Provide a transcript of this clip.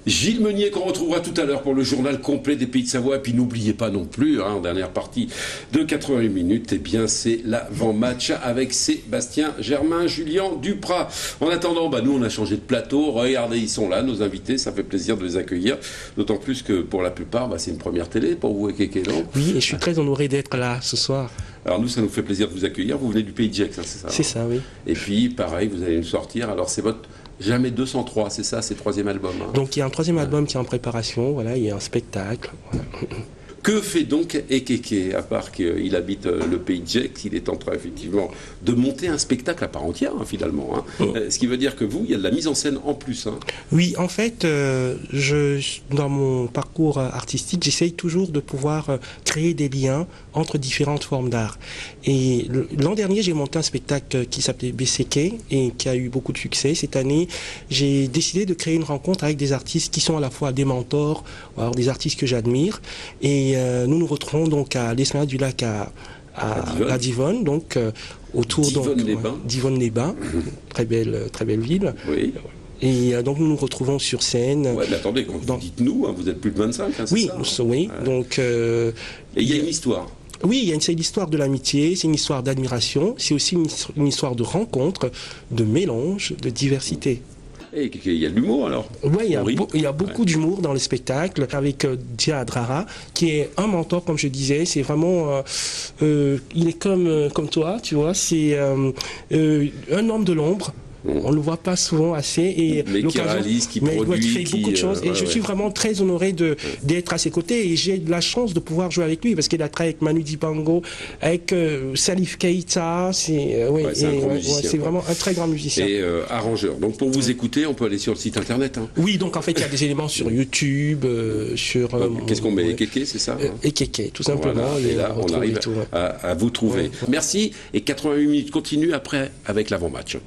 Gilles Meunier qu'on retrouvera tout à l'heure pour le journal complet des Pays de Savoie. Et puis n'oubliez pas non plus, en dernière partie de 88 minutes, eh bien c'est l'avant-match avec Sébastien Germain, Julien Duprat. En attendant, nous on a changé de plateau. Regardez, ils sont là, nos invités. Ça fait plaisir de les accueillir. D'autant plus que pour la plupart, c'est une première télé pour vous et Kéké, non? Oui, et je suis très honoré d'être là ce soir. Alors nous, ça nous fait plaisir de vous accueillir. Vous venez du Pays de Gex, c'est ça? C'est ça, oui. Et puis, pareil, vous allez nous sortir. Alors c'est votre Jamais 203, c'est ça, c'est le troisième album. Donc il y a un troisième album qui est en préparation, voilà, il y a un spectacle. Voilà. Que fait donc Ekeke, à part qu'il habite le Pays de Gex, il est en train effectivement de monter un spectacle à part entière finalement. Ce qui veut dire que vous, il y a de la mise en scène en plus. Oui, en fait, dans mon parcours artistique, j'essaye toujours de pouvoir créer des liens entre différentes formes d'art. Et l'an dernier, j'ai monté un spectacle qui s'appelait BCK et qui a eu beaucoup de succès. Cette année, j'ai décidé de créer une rencontre avec des artistes qui sont à la fois des mentors, ou alors des artistes que j'admire. Et nous nous retrouvons donc à l'Esplanade du Lac à Divonne, donc autour d'Yvonne-les-Bains, très belle ville. Oui. Et donc nous nous retrouvons sur scène. Ouais, mais attendez, quand vous dites nous, vous êtes plus de 25, c'est oui, ça oui. Donc. Et il y a une histoire. Oui, c'est une histoire de l'amitié, c'est une histoire d'admiration, c'est aussi une histoire de rencontre, de mélange, de diversité. Et il y a de l'humour alors? Oui, il y a beaucoup d'humour dans le spectacle avec Dia Adrara, qui est un mentor, comme je disais. C'est vraiment, il est comme toi, tu vois. C'est un homme de l'ombre. On ne le voit pas souvent assez. Et mais qui réalise, qui produit, qui fait beaucoup de choses. Et je suis vraiment très honoré d'être à ses côtés. Et j'ai de la chance de pouvoir jouer avec lui, parce qu'il a travaillé avec Manu Dibango, avec Salif Keita. C'est vraiment un très grand musicien. Et arrangeur. Donc pour vous écouter, on peut aller sur le site internet. Oui, donc en fait, il y a des éléments sur YouTube, sur... Qu'est-ce qu'on met? Ekeke, c'est ça? Ekeke, tout simplement. Voilà. Et là, on arrive à vous trouver. Merci. Et 88 minutes continue après avec l'avant-match.